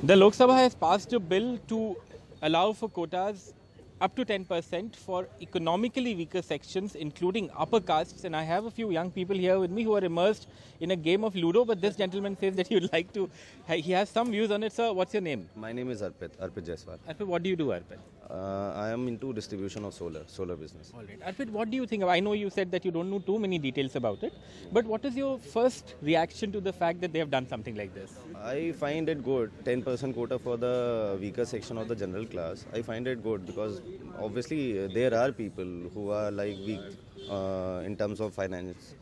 The Lok Sabha has passed a bill to allow for quotas up to 10% for economically weaker sections, including upper castes. And I have a few young people here with me who are immersed in a game of Ludo. But this gentleman says that he would like to. He has some views on it. Sir, what's your name? My name is Arpit Jaiswal. Arpit, what do you do, Arpit? I am into distribution of solar business. All right. Arpit, what do you think? I know you said that you don't know too many details about it, but what is your first reaction to the fact that they have done something like this? I find it good, 10% quota for the weaker section of the general class. I find it good because obviously there are people who are like weak in terms of finance.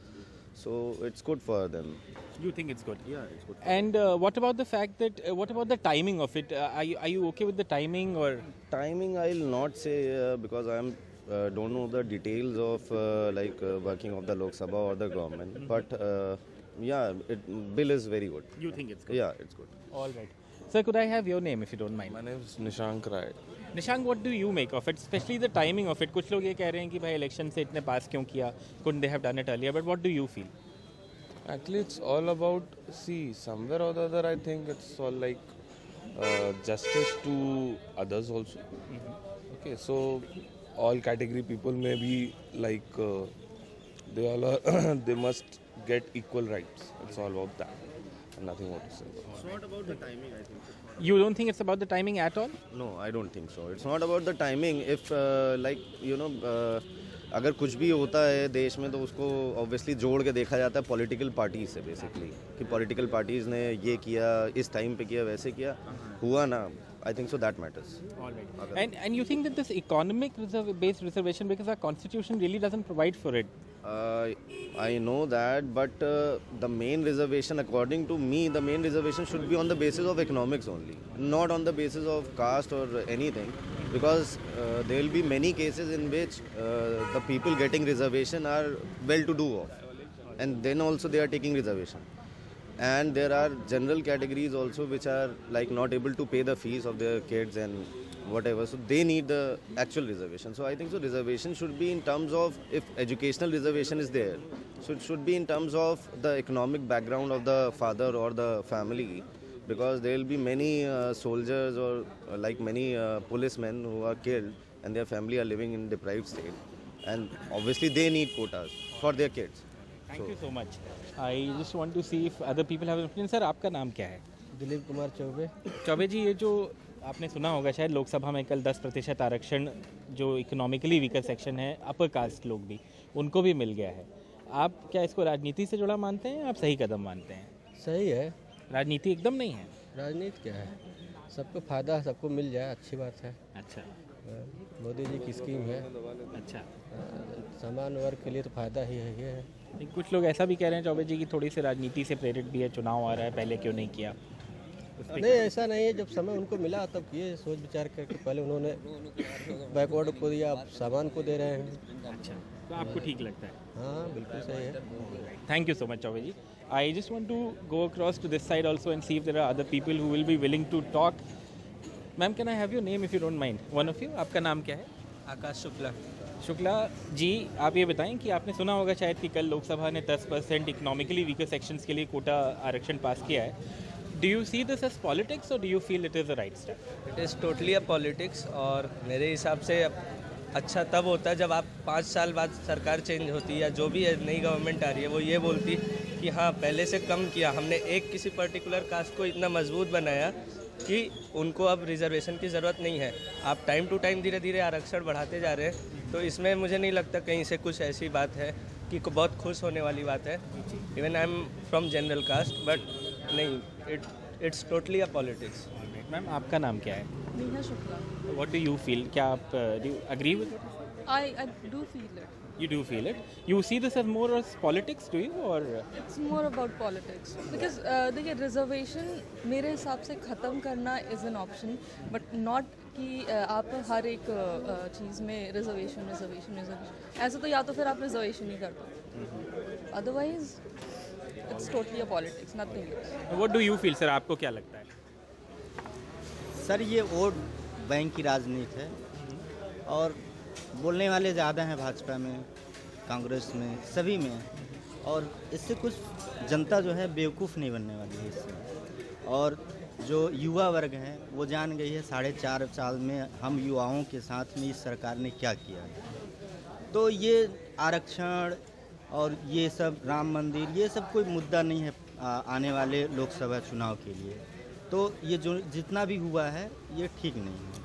So it's good for them. You think it's good? Yeah, it's good. And what about the fact that, what about the timing of it? Are you okay with the timing or? Timing I'll not say because I am don't know the details of working of the Lok Sabha or the government. But yeah, bill is very good. You think it's good? Yeah, it's good. All right. Sir, could I have your name if you don't mind? My name is Nishank Rai. Nishank, what do you make of it, especially the timing of it? कुछ लोग ये कह रहे हैं कि भाई election से इतने पास क्यों किया? Couldn't they have done it earlier? But what do you feel? Actually, it's all about, see, somewhere or the other, I think it's all like justice to others also. Okay, so all category people may be like, they all are, they must get equal rights. It's all about that. Nothing more to say. It's not about the timing, I think. You don't think it's about the timing at all? No, I don't think so. It's not about the timing. If अगर कुछ भी होता है देश में तो उसको obviously जोड़ के देखा जाता है पॉलिटिकल पार्टीज से बेसिकली कि पॉलिटिकल पार्टीज ने ये किया, इस टाइम पे किया, वैसे किया, हुआ ना. I think so that matters. All right. And you think that this economic based reservation, because our constitution really doesn't provide for it. I know that, but the main reservation, according to me, the main reservation should be on the basis of economics only, not on the basis of caste or anything, because there will be many cases in which the people getting reservation are well-to-do off, and then also they are taking reservation. And there are general categories also which are like not able to pay the fees of their kids and whatever, so they need the actual reservation. So I think so reservation should be in terms of, if educational reservation is there, so it should be in terms of the economic background of the father or the family, because there will be many soldiers or like many policemen who are killed and their family are living in deprived state, and obviously they need quotas for their kids. Thank you so much. I just want to see if other people have an opinion. Sir, आपका नाम क्या है? दिलीप कुमार चौबे. चौबे जी, ये जो आपने सुना होगा शायद लोकसभा में कल 10% आरक्षण जो इकोनॉमिकली वीकर सेक्शन है, अपर कास्ट लोग भी, उनको भी मिल गया है. आप क्या इसको राजनीति से जुड़ा मानते हैं? आप सही कदम मानते हैं? सही है. राजनीति एकदम नहीं है. राजनीति क्या है, सबको फायदा, सबको मिल जाए, अच्छी बात है. अच्छा. मोदी जी की स्कीम है. अच्छा. सामान्य वर्ग के लिए तो फायदा ही है. ये है. कुछ लोग ऐसा भी कह रहे हैं चौबे जी की थोड़ी सी राजनीति से प्रेरित भी है, चुनाव आ रहा है, पहले क्यों नहीं किया? नहीं, ऐसा नहीं है. जब समय उनको मिला तब किए, सोच विचार करके. पहले उन्होंने बैकवर्ड को दिया, अब सामान को दे रहे हैं. अच्छा, तो आपको ठीक लगता है? हाँ, बिल्कुल सही है. Thank you so much, Choubey ji. I just want to go across to this side also and see if there are other people who will be willing to talk. Ma'am, can I have your name if you don't mind? One of you. आपका नाम क्या है? आकाश शुक्ला. शुक्ला जी, आप ये बताएं कि आपने सुना होगा शायद कि कल लोकसभा ने 10% इकोनॉमिकली वीकर सेक्शंस के लिए कोटा आरक्षण पास किया है. Do you see this as politics और do you feel it is a right step? It is totally a politics. और मेरे हिसाब से अच्छा तब होता है जब आप 5 साल बाद सरकार चेंज होती है या जो भी है नई गवर्नमेंट आ रही है, वो ये बोलती कि हाँ पहले से कम किया हमने, एक किसी पर्टिकुलर कास्ट को इतना मजबूत बनाया कि उनको अब रिजर्वेशन की ज़रूरत नहीं है. आप टाइम टू टाइम धीरे धीरे आरक्षण बढ़ाते जा रहे हैं, तो इसमें मुझे नहीं लगता कहीं से कुछ ऐसी बात है कि बहुत खुश होने वाली बात है. Even I am from general caste, but नहीं, it's totally a politics. Ma'am, आपका नाम क्या है? Neha Shukla. What do you feel? क्या आप do you agree with it? I do feel it. You do feel it? You see this as more as politics, do you? Or It's more about politics. Because देखिए reservation मेरे हिसाब से ख़त्म करना is an option, but not कि आप हर एक चीज़ में रिजर्वेशन. ऐसे तो या तो फिर आप रिजर्वेशन ही कर दो, otherwise it's totally a politics, nothing. what do you feel, sir? आपको क्या लगता है? सर, ये वोट बैंक की राजनीति है और बोलने वाले ज़्यादा हैं भाजपा में, कांग्रेस में, सभी में. और इससे कुछ जनता जो है बेवकूफ़ नहीं बनने वाली है इससे. और जो युवा वर्ग है वो जान गई है 4.5 साल में हम युवाओं के साथ में इस सरकार ने क्या किया। तो ये आरक्षण और ये सब राम मंदिर ये सब कोई मुद्दा नहीं है आने वाले लोकसभा चुनाव के लिए। तो ये जो जितना भी हुआ है ये ठीक नहीं है।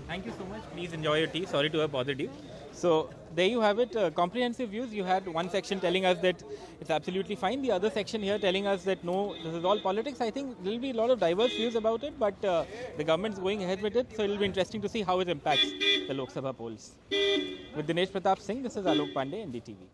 Thank you so much. Please enjoy your tea. Sorry to have bothered you. So there you have it. Comprehensive views. You had one section telling us that it's absolutely fine. The other section here telling us that no, this is all politics. I think there will be a lot of diverse views about it, but the government's going ahead with it. So it will be interesting to see how it impacts the Lok Sabha polls. With Dinesh Pratap Singh, this is Alok Pandey, NDTV.